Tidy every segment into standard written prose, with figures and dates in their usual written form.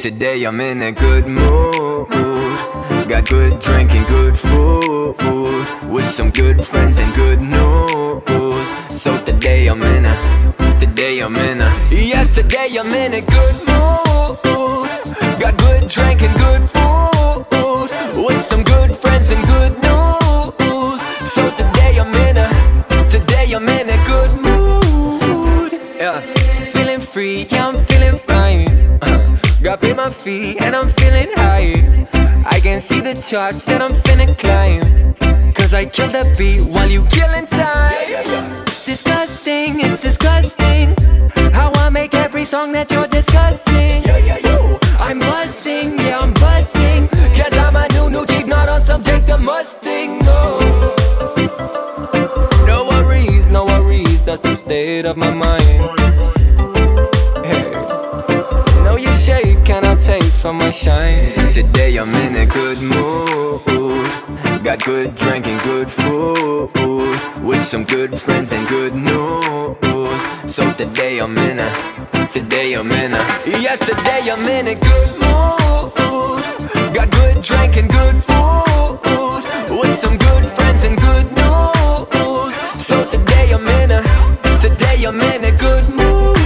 Today I'm in a good mood. Got good drink and good food, with some good friends and good news. So today I'm in a today I'm in a good mood. Got good drink and good food, with some good friends and good news. So today I'm in a good mood. Yeah, feeling free, yeah, I'm feeling fine. Got paid my fee and I'm feeling high. I can see the charts and I'm finna climb, cause I killed the beat while you killing time. Disgusting, it's disgusting how I make every song that you're discussing. I'm buzzing, yeah, I'm buzzing, cause I'm a new chick, not on subject, a Mustang. No worries, that's the state of my mind. Hey, know you shake, cannot take from my shine. Today I'm in a good mood. Got good drink and good food, with some good friends and good news. So today I'm in a today I'm in a good mood. Got good drink and good food, with some good friends and good news. So today I'm in a good mood.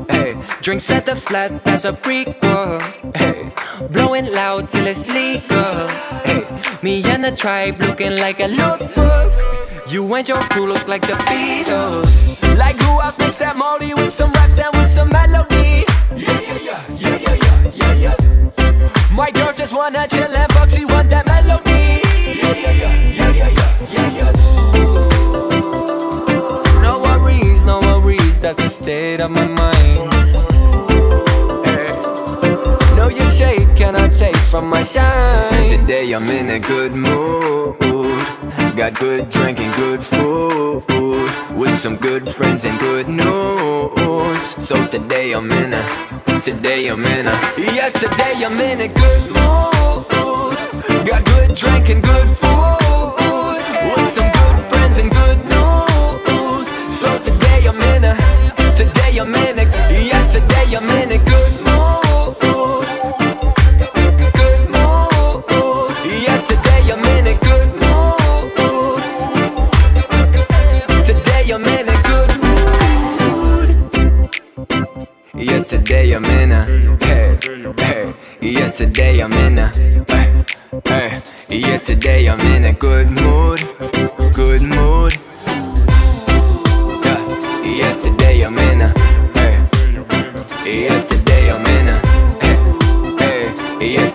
Hey, drinks at the flat, that's a prequel. Hey, blowing loud till it's legal. Hey, me and the tribe looking like a lookbook. You and your crew look like the Beatles. Like who else makes that moldy with some raps and with some melody? Yeah. My girl just wanna chill and fuck, she want that melody. Yeah. No worries, that's the state of my mind. Hey, know you shake, cannot take from my shine. Today I'm in a good mood. Got good drink and good food, with some good friends and good news. So today I'm in a good mood. Got good drink and good food, with some good friends and good news. So today I'm in a good mood. Good mood. Yeah, today I'm in a good mood. Today I'm in a good mood. Yeah, today I'm in a hey. Yeah, today I'm in a hey. Yeah, today I'm in a good mood. Good mood. Yeah, today I'm in a hey. Yeah, today I'm in a hey. Yeah.